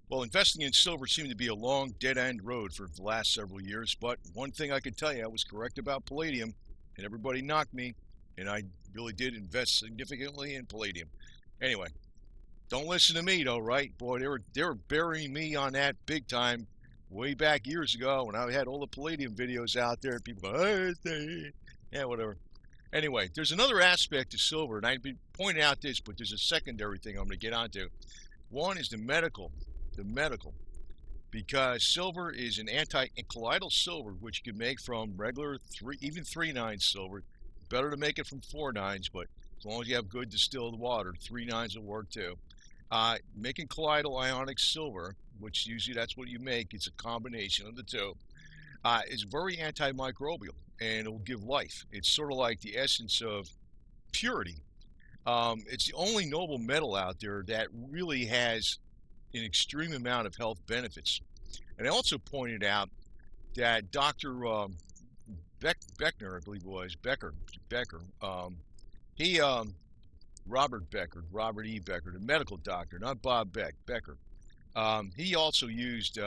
Well, investing in silver seemed to be a long, dead-end road for the last several years, but one thing I can tell you, I was correct about palladium, and everybody knocked me, and I really did invest significantly in palladium. Anyway, don't listen to me though, right? Boy, they were burying me on that big time way back years ago when I had all the palladium videos out there. People go, hey, yeah, whatever. Anyway, there's another aspect to silver, and I've been pointing out this, but there's a secondary thing I'm going to get onto. One is the medical, because silver is an anti-colloidal silver, which you can make from regular even 3/9 silver. Better to make it from 4/9s, but as long as you have good distilled water, 3/9s will work too. Making colloidal ionic silver, which usually that's what you make, it's a combination of the two, is very antimicrobial and it will give life. It's sort of like the essence of purity. It's the only noble metal out there that really has an extreme amount of health benefits. And I also pointed out that Dr. Beckner, I believe it was Becker, he Robert E. Becker, the medical doctor, not Bob Becker. He also used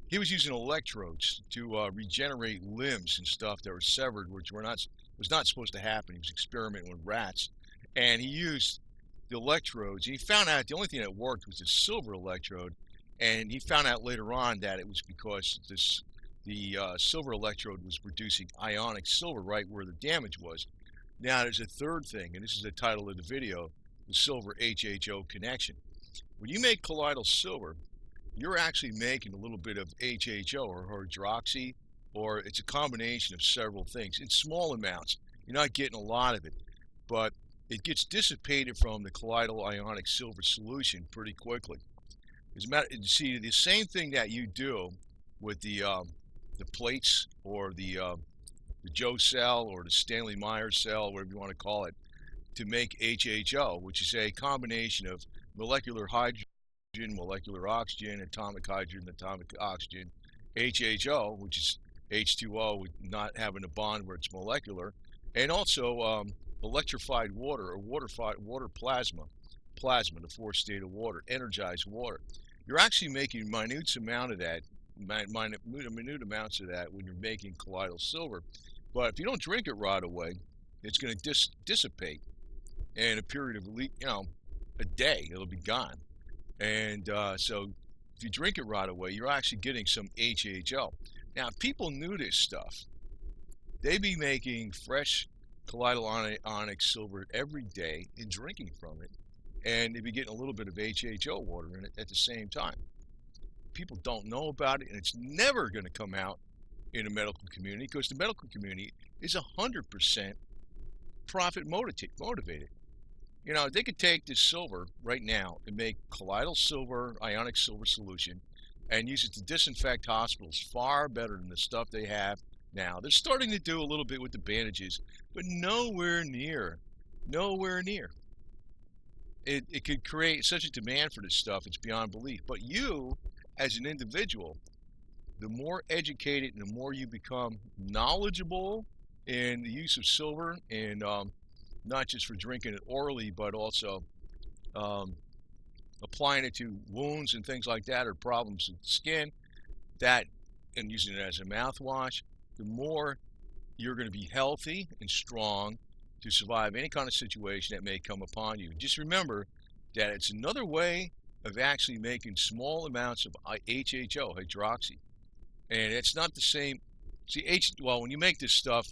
he was using electrodes to regenerate limbs and stuff that were severed, which was not supposed to happen. He was experimenting with rats, and he used the electrodes. And he found out the only thing that worked was the silver electrode, and he found out later on that it was because the silver electrode was producing ionic silver right where the damage was. Now there's a third thing, and this is the title of the video: the silver HHO connection. When you make colloidal silver, you're actually making a little bit of HHO or hydroxy, or it's a combination of several things in small amounts. You're not getting a lot of it, but it gets dissipated from the colloidal ionic silver solution pretty quickly. As a matter, you see the same thing that you do with the plates or the Joe cell or the Stanley Meyer cell, whatever you want to call it, to make HHO, which is a combination of molecular hydrogen, molecular oxygen, atomic hydrogen, atomic oxygen, HHO, which is H2O with not having a bond where it's molecular, and also electrified water or water plasma, the fourth state of water, energized water. You're actually making minute amount of that, minute amounts of that when you're making colloidal silver. But if you don't drink it right away, it's going to dissipate in a period of a day. It'll be gone. And so if you drink it right away, you're actually getting some HHO. Now, if people knew this stuff, they'd be making fresh colloidal ionic silver every day and drinking from it, and they'd be getting a little bit of HHO water in it at the same time. People don't know about it, and it's never going to come out in the medical community because the medical community is 100% profit motivated. You know, they could take this silver right now and make colloidal silver, ionic silver solution, and use it to disinfect hospitals far better than the stuff they have now. They're starting to do a little bit with the bandages, but nowhere near. It could create such a demand for this stuff, it's beyond belief. But you, as an individual, the more educated and the more you become knowledgeable in the use of silver, and not just for drinking it orally, but also um, applying it to wounds and things like that, or problems with the skin, that, and using it as a mouthwash, the more you're going to be healthy and strong to survive any kind of situation that may come upon you. Just remember that it's another way of actually making small amounts of HHO, hydroxy. And it's not the same. See, well, when you make this stuff,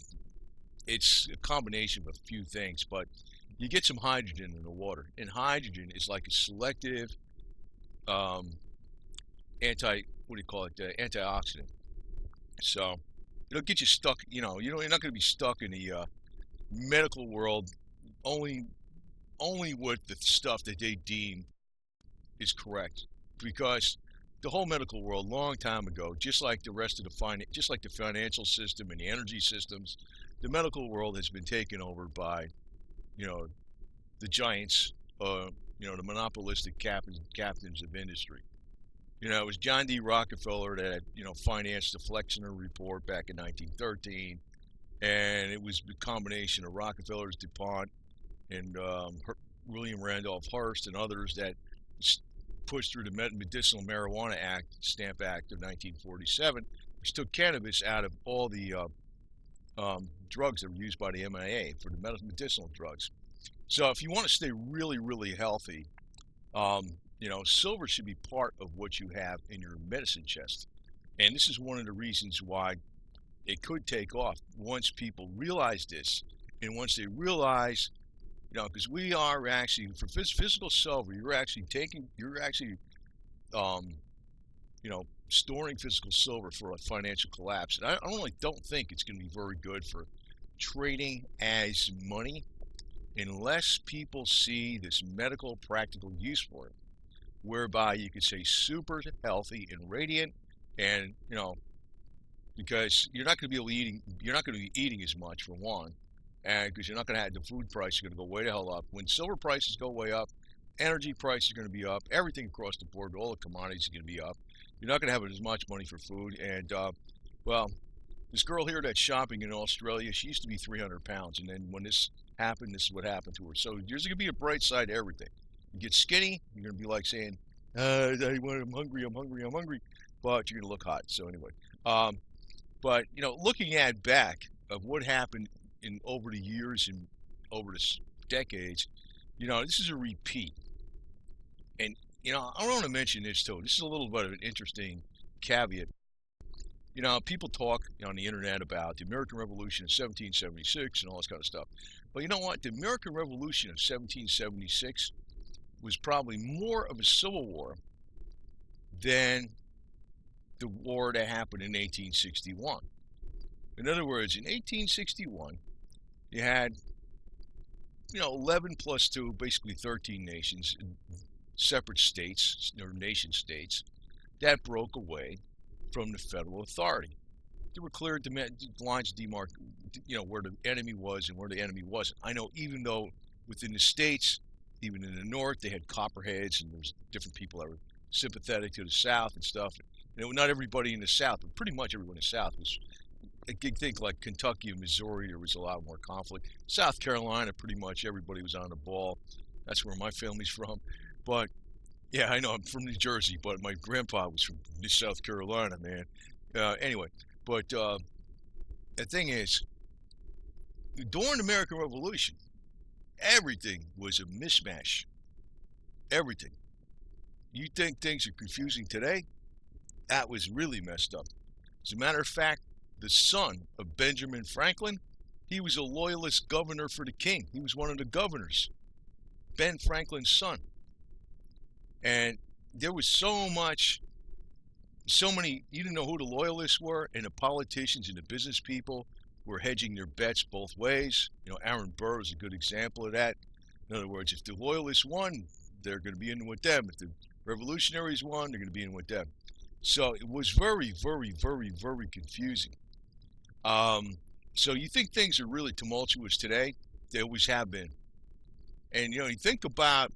it's a combination of a few things, but you get some hydrogen in the water. And hydrogen is like a selective um, what do you call it, antioxidant. So it'll get you stuck, you're not going to be stuck in the medical world only with the stuff that they deem is correct, because the whole medical world, long time ago, just like the rest of just like the financial system and the energy systems, the medical world has been taken over by, you know, the giants, the monopolistic captains of industry. It was John D. Rockefeller that, financed the Flexner Report back in 1913, and it was the combination of Rockefeller's DuPont and William Randolph Hearst and others that pushed through the Medicinal Marijuana Act, Stamp Act of 1947, which took cannabis out of all the drugs that were used by the MIA for the medicinal drugs. So if you want to stay really, really healthy, silver should be part of what you have in your medicine chest. And this is one of the reasons why it could take off once people realize this. And once they realize, because we are actually, for physical silver, you're actually, um, storing physical silver for a financial collapse. And I don't think it's going to be very good for trading as money unless people see this medical practical use for it, whereby you could say super healthy and radiant, and because you're not going to be eating as much, for one, and because you're not going to have the food price is going to go way the hell up. When silver prices go way up, energy prices are going to be up, everything across the board, all the commodities are going to be up. You're not going to have as much money for food, and this girl here that's shopping in Australia, she used to be 300 pounds, and then when this happened, this is what happened to her. So there's going to be a bright side to everything. You get skinny, you're going to be like saying, I'm hungry, but you're going to look hot. So anyway, but looking at back of what happened in over the years and over the decades, this is a repeat. And I want to mention this too. This is a little bit of an interesting caveat. People talk on the internet about the American Revolution of 1776 and all this kind of stuff. But you know what? The American Revolution of 1776 was probably more of a civil war than the war that happened in 1861. In other words, in 1861, you had, 11 plus 2, basically 13 nations, separate states, or nation states, that broke away from the federal authority. There were clear lines of demarc, where the enemy was and where the enemy wasn't. I know even though within the states, even in the north, they had copperheads and there's different people that were sympathetic to the South and stuff. Not everybody in the South, but pretty much everyone in the South was. I think like Kentucky and Missouri, there was a lot more conflict. South Carolina, pretty much everybody was on the ball. That's where my family's from. But yeah, I know I'm from New Jersey, but my grandpa was from South Carolina, man. Anyway, but the thing is, during the American Revolution, everything was a mishmash. Everything. You think things are confusing today? That was really messed up. As a matter of fact, the son of Benjamin Franklin, he was a loyalist governor for the king. He was one of the governors. Ben Franklin's son. And there was so many, you didn't know who the loyalists were, and the politicians and the business people were hedging their bets both ways. Aaron Burr is a good example of that. In other words, if the loyalists won, they're going to be in with them. If the revolutionaries won, they're going to be in with them. So it was very, very, very, very confusing. So you think things are really tumultuous today? They always have been. And you think about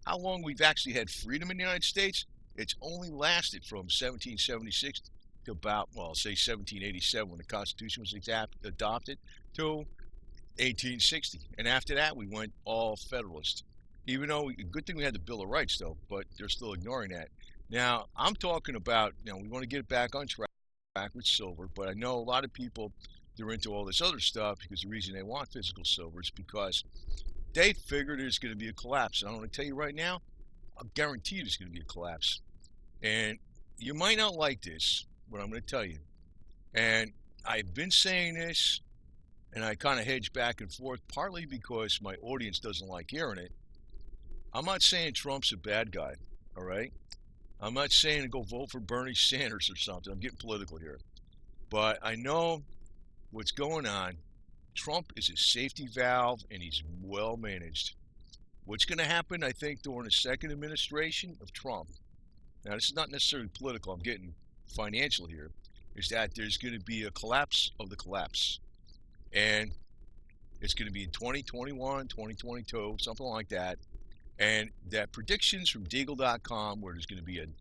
how long we've actually had freedom in the United States. It's only lasted from 1776 to about, say 1787 when the Constitution was adopted to 1860. And after that, we went all Federalist. Even though, good thing we had the Bill of Rights though, but they're still ignoring that. Now, I'm talking about, we want to get back on track with silver, but I know a lot of people, they're into all this other stuff because the reason they want physical silver is because they figure there's going to be a collapse. And I'm going to tell you right now, I guarantee there's going to be a collapse. And you might not like this, but I'm going to tell you. And I've been saying this, and I kind of hedge back and forth, partly because my audience doesn't like hearing it. I'm not saying Trump's a bad guy, all right? I'm not saying to go vote for Bernie Sanders or something. I'm getting political here. But I know what's going on. Trump is a safety valve, and he's well managed. What's going to happen, I think, during the second administration of Trump, now this is not necessarily political, I'm getting financial here, is that there's going to be a collapse of the collapse. And it's going to be in 2021, 2022, something like that. And that predictions from Deagle.com, where there's going to be an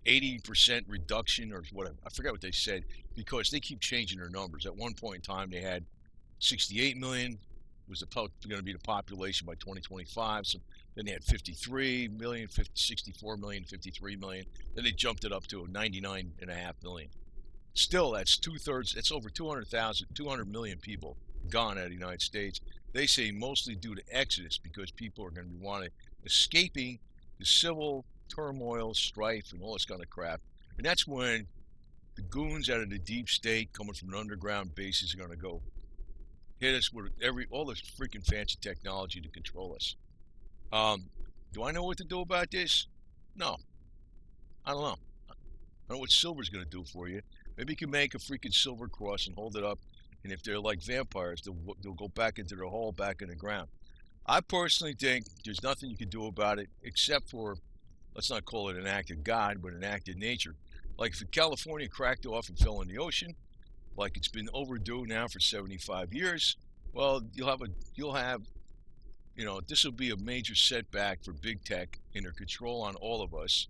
80% reduction or whatever, I forget what they said, because they keep changing their numbers. At one point in time, they had 68 million was going to be the population by 2025. So Then they had 53 million, 64 million, 53 million. Then they jumped it up to 99.5 million. Still, that's two-thirds. That's over 200,000, 200 million people gone out of the United States. They say mostly due to exodus because people are going to be wanting escaping the civil turmoil, strife, and all this kind of crap. And that's when the goons out of the deep state coming from an underground bases are going to go hit us with all this freaking fancy technology to control us. Do I know what to do about this? No, I don't know. I don't know what silver's going to do for you. Maybe you can make a freaking silver cross and hold it up, and if they're like vampires, they'll go back into their hole, back in the ground. I personally think there's nothing you can do about it except for, let's not call it an act of God, but an act of nature. Like if California cracked off and fell in the ocean, like it's been overdue now for 75 years, well, you'll have, this will be a major setback for big tech in their control on all of us.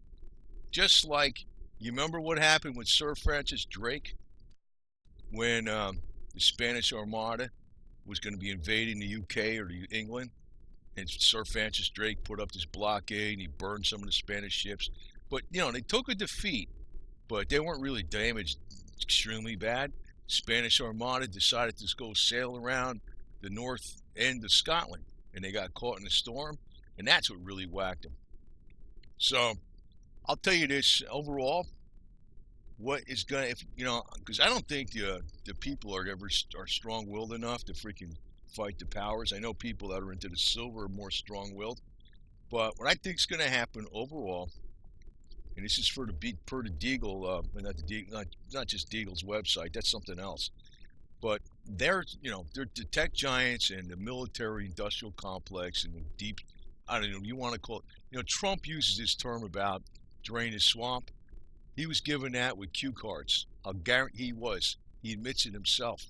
Just like, you remember what happened with Sir Francis Drake when the Spanish Armada was going to be invading the UK or England, and Sir Francis Drake put up this blockade and he burned some of the Spanish ships. But, they took a defeat, but they weren't really damaged extremely bad. Spanish Armada decided to go sail around the north end of Scotland, and they got caught in a storm, and that's what really whacked them. So, I'll tell you this, overall, what is going to, because I don't think the people are strong-willed enough to freaking fight the powers. I know people that are into the silver are more strong-willed, but what I think is going to happen overall, and this is per the Deagle, not just Deagle's website, that's something else, but they're the tech giants and the military-industrial complex and the deep, I don't know, you want to call it, Trump uses this term about drain the swamp. He was given that with cue cards. I'll guarantee he was. He admits it himself.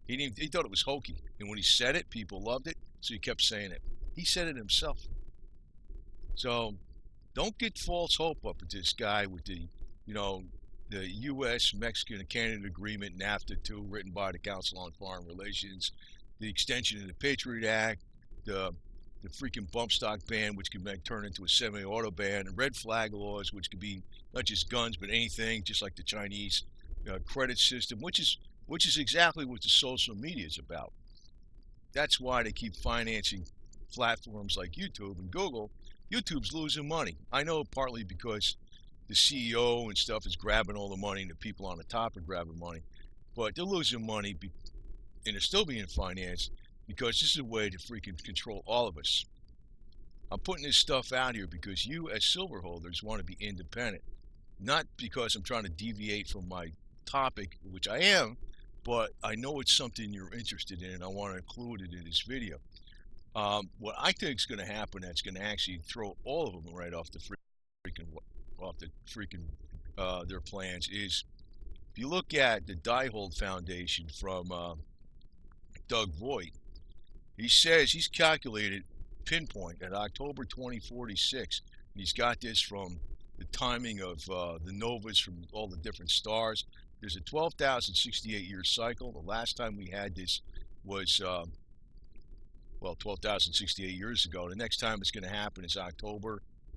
He thought it was hokey. And when he said it, people loved it, so he kept saying it. He said it himself. So don't get false hope up with this guy with the U.S., Mexican, and Canada agreement, NAFTA 2, written by the Council on Foreign Relations, the extension of the Patriot Act, the freaking bump stock ban, which could turn into a semi-auto ban, and red flag laws, which could be not just guns, but anything, just like the Chinese credit system, which is exactly what the social media is about. That's why they keep financing platforms like YouTube and Google. YouTube's losing money. I know partly because the CEO and stuff is grabbing all the money, and the people on the top are grabbing money, but they're losing money, and they're still being financed because this is a way to freaking control all of us. I'm putting this stuff out here because you, as silver holders, want to be independent. Not because I'm trying to deviate from my topic, which I am, but I know it's something you're interested in, and I want to include it in this video. What I think is going to happen that's going to actually throw all of them right off the freaking their plans is, if you look at the Diehold Foundation from Doug Voigt, he says he's calculated pinpoint at October 2046. He's got this from the timing of the novas from all the different stars. There's a 12,068 year cycle. The last time we had this was 12,068 years ago. The next time it's going to happen is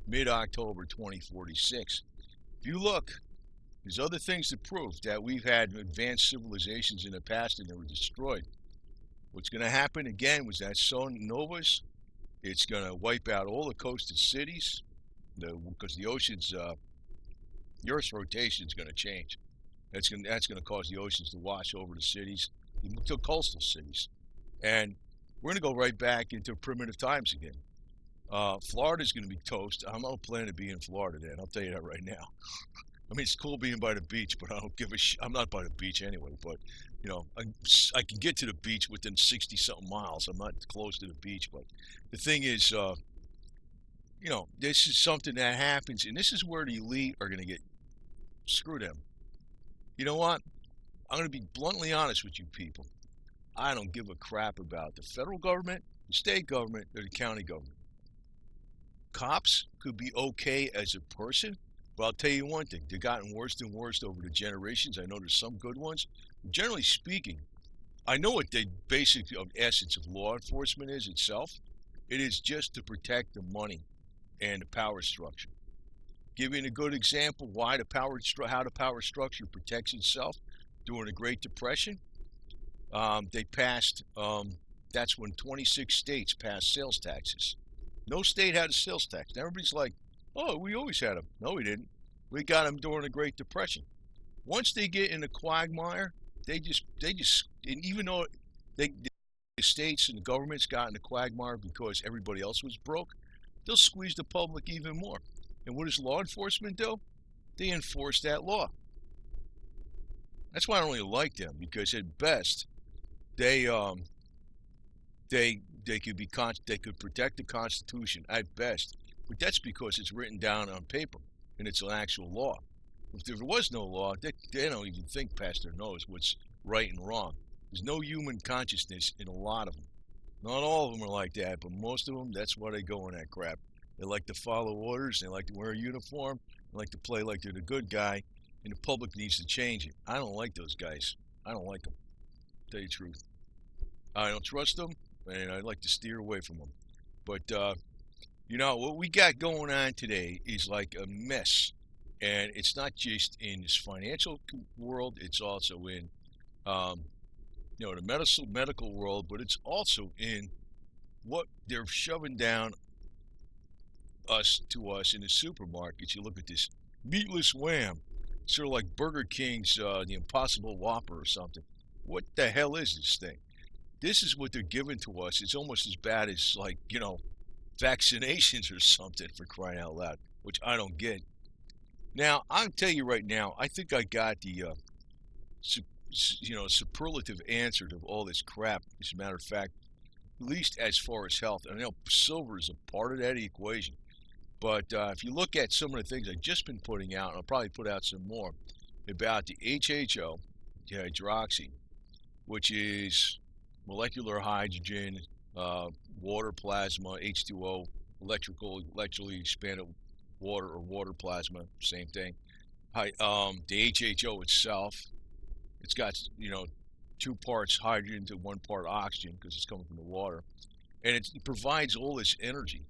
mid-October 2046. If you look, there's other things to prove that we've had advanced civilizations in the past and they were destroyed. What's going to happen again was that sun novas, it's going to wipe out all the coastal cities, because the oceans, the Earth's rotation is going to change. That's going to cause the oceans to wash over the cities, the coastal cities, and we're going to go right back into primitive times again. Florida's going to be toast. I'm not planning to be in Florida then. I'll tell you that right now. I mean, it's cool being by the beach, but I don't give a I'm not by the beach anyway, but I can get to the beach within 60-something miles. I'm not close to the beach, but the thing is, this is something that happens, and this is where the elite are going to get, screw them. You know what? I'm going to be bluntly honest with you people. I don't give a crap about the federal government, the state government, or the county government. Cops could be okay as a person, but I'll tell you one thing. They've gotten worse and worse over the generations. I know there's some good ones. Generally speaking, I know what the basic essence of law enforcement is itself. It is just to protect the money and the power structure. Giving a good example why how the power structure protects itself during the Great Depression. They passed. That's when 26 states passed sales taxes. No state had a sales tax. And everybody's like, "Oh, we always had them." No, we didn't. We got them during the Great Depression. Once they get in a quagmire, and even though the states and the governments got in a quagmire because everybody else was broke, they'll squeeze the public even more. And what does law enforcement do? They enforce that law. That's why I don't really like them, because at best they they could protect the Constitution at best, but that's because it's written down on paper and it's an actual law. If there was no law, they don't even think past their nose what's right and wrong. There's no human consciousness in a lot of them. Not all of them are like that, but most of them, that's why they go in that crap. They like to follow orders, they like to wear a uniform, they like to play like they're the good guy, and the public needs to change it. I don't like those guys. I don't like them, to tell you the truth. I don't trust them, and I'd like to steer away from them. But, what we got going on today is like a mess. And it's not just in this financial world, it's also in, the medical world, but it's also in what they're shoving down to us in the supermarkets. You look at this meatless wham, sort of like Burger King's the Impossible Whopper or something. What the hell is this thing? This is what they're giving to us. It's almost as bad as, like, vaccinations or something, for crying out loud, which I don't get. Now, I'll tell you right now, I think I got the superlative answer to all this crap. As a matter of fact, at least as far as health. And I know silver is a part of that equation. But if you look at some of the things I've just been putting out, and I'll probably put out some more, about the HHO, the hydroxy, which is molecular hydrogen, water plasma, H2O, electrically expanded water or water plasma, same thing. The HHO itself, it's got 2 parts hydrogen to 1 part oxygen because it's coming from the water, and it provides all this energy.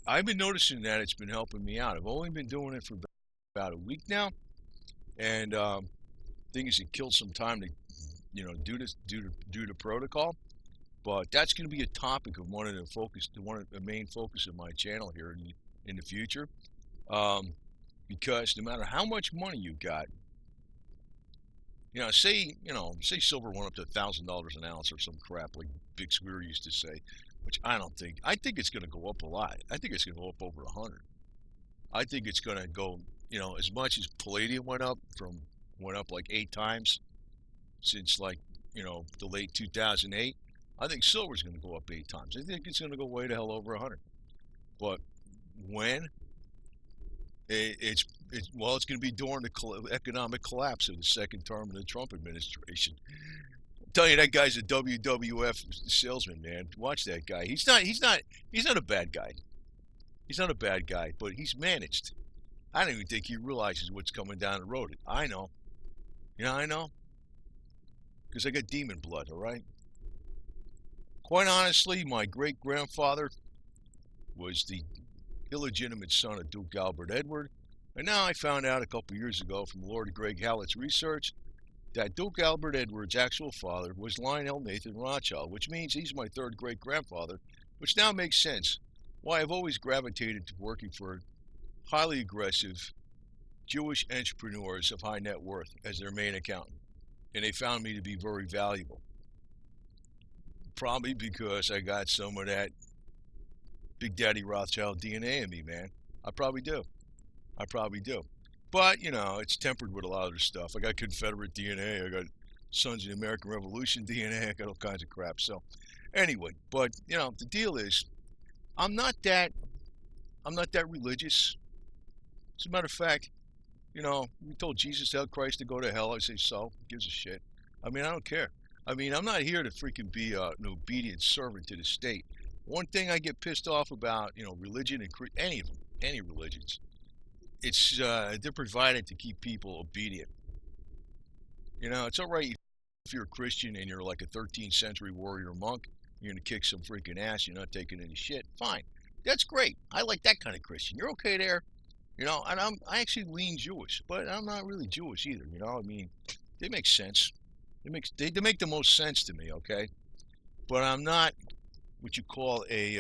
I've been noticing that it's been helping me out. I've only been doing it for about a week now, and thing is, it kills some time to do the protocol. But that's going to be a topic of one of the main focus of my channel here in the future, because no matter how much money you got, say silver went up to $1,000 an ounce or some crap like Big Squeer used to say, which I don't think. I think it's going to go up a lot. I think it's going to go up over 100. I think it's going to go, as much as Palladium went up like 8 times since, like, the late 2008. I think silver's going to go up 8 times. I think it's going to go way the hell over 100. But when? It's going to be during the economic collapse of the second term of the Trump administration. I'm telling you, that guy's a WWF salesman, man. Watch that guy. He's not a bad guy. He's not a bad guy, but he's managed. I don't even think he realizes what's coming down the road. I know. I know. Because I got demon blood, all right? Quite honestly, my great-grandfather was the illegitimate son of Duke Albert Edward, and now I found out a couple years ago from Lord Greg Hallett's research that Duke Albert Edward's actual father was Lionel Nathan Rothschild, which means he's my 3rd great-grandfather, which now makes sense why I've always gravitated to working for highly aggressive Jewish entrepreneurs of high net worth as their main accountant, and they found me to be very valuable. Probably because I got some of that Big Daddy Rothschild DNA in me, man. I probably do. But, it's tempered with a lot of other stuff. I got Confederate DNA. I got Sons of the American Revolution DNA. I got all kinds of crap. So, anyway, but, the deal is, I'm not that religious. As a matter of fact, we told Jesus to tell Christ to go to hell. I say, so, who gives a shit? I mean, I don't care. I mean, I'm not here to freaking be an obedient servant to the state. One thing I get pissed off about, religion and any religions, it's they're provided to keep people obedient. It's all right if you're a Christian and you're like a 13th century warrior monk. You're going to kick some freaking ass. You're not taking any shit. Fine. That's great. I like that kind of Christian. You're okay there. And I actually lean Jewish, but I'm not really Jewish either. I mean, they make sense. They make the most sense to me, okay? But I'm not what you call a,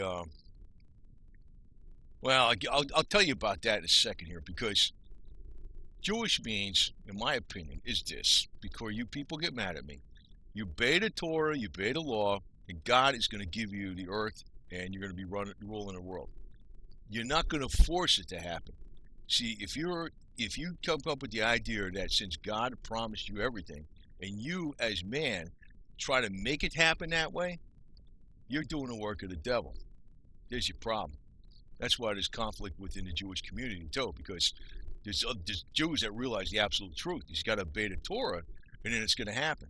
well, I'll tell you about that in a second here, because Jewish means, in my opinion, is this, because you people get mad at me. You obey the Torah, you obey the law, and God is going to give you the earth, and you're going to be ruling the world. You're not going to force it to happen. See, if you come up with the idea that since God promised you everything, and you as man try to make it happen that way, you're doing the work of the devil. There's your problem. That's why there's conflict within the Jewish community too, because there's Jews that realize the absolute truth. You've got to obey the Torah, and then it's going to happen.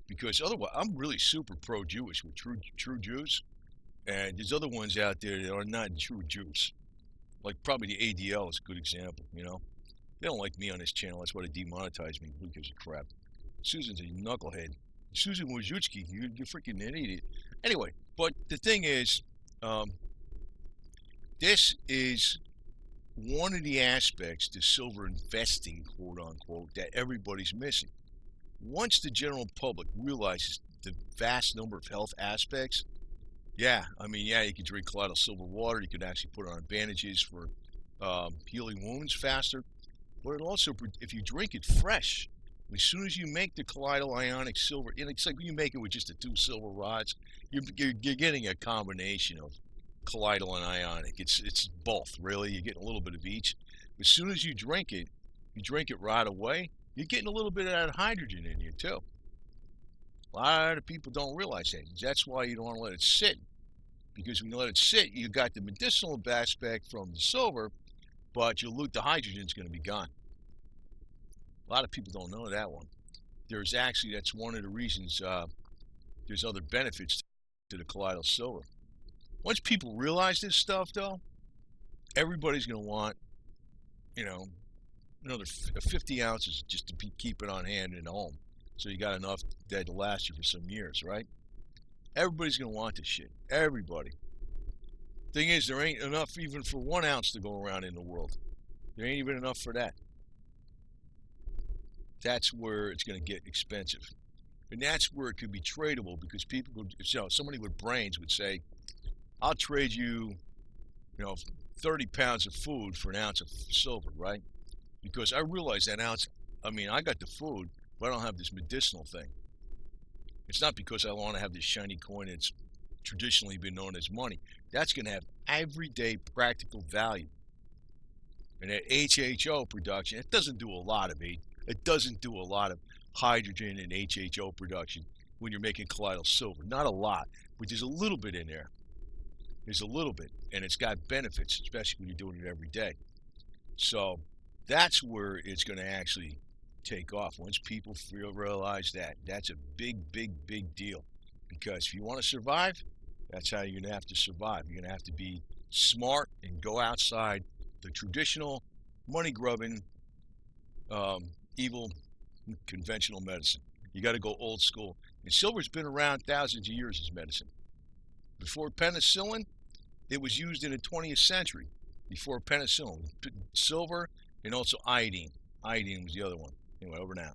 Because otherwise, I'm really super pro-Jewish with true Jews, and there's other ones out there that are not true Jews. Like probably the ADL is a good example. They don't like me on this channel. That's why they demonetize me. Who gives a crap? Susan's a knucklehead. Susan Wojcicki, you're freaking an idiot. Anyway, but the thing is, this is one of the aspects to silver investing, quote unquote, that everybody's missing. Once the general public realizes the vast number of health aspects, yeah, you can drink colloidal silver water. You can actually put on bandages for healing wounds faster. But it also, if you drink it fresh, as soon as you make the colloidal ionic silver, it's like when you make it with just the 2 silver rods, you're getting a combination of colloidal and ionic. It's both, really. You're getting a little bit of each. As soon as you drink it right away, you're getting a little bit of that hydrogen in you too. A lot of people don't realize that. That's why you don't want to let it sit. Because when you let it sit, you got the medicinal aspect from the silver, but the hydrogen's going to be gone. A lot of people don't know that one. That's one of the reasons there's other benefits to the colloidal silver. Once people realize this stuff, though, everybody's going to want, another 50 ounces just to keep it on hand in the home. So you got enough that to last you for some years, right? Everybody's going to want this shit. Everybody. Thing is, there ain't enough even for 1 ounce to go around in the world. There ain't even enough for that. That's where it's going to get expensive. And that's where it could be tradable, because people, somebody with brains would say, I'll trade you, 30 pounds of food for an ounce of silver, right? Because I realize that ounce, I got the food, but I don't have this medicinal thing. It's not because I want to have this shiny coin that's traditionally been known as money. That's going to have everyday practical value. And that HHO production, it doesn't do a lot of it. It doesn't do a lot of hydrogen and HHO production when you're making colloidal silver. Not a lot, but there's a little bit in there. There's a little bit, and it's got benefits, especially when you're doing it every day. So that's where it's going to actually take off. Once people realize that, that's a big, big, big deal. Because if you want to survive, that's how you're going to have to survive. You're going to have to be smart and go outside the traditional money-grubbing, evil, conventional medicine. You got to go old school. And silver's been around thousands of years as medicine. Before penicillin, it was used in the 20th century. Before penicillin, silver and also iodine. Iodine was the other one. Anyway, over now.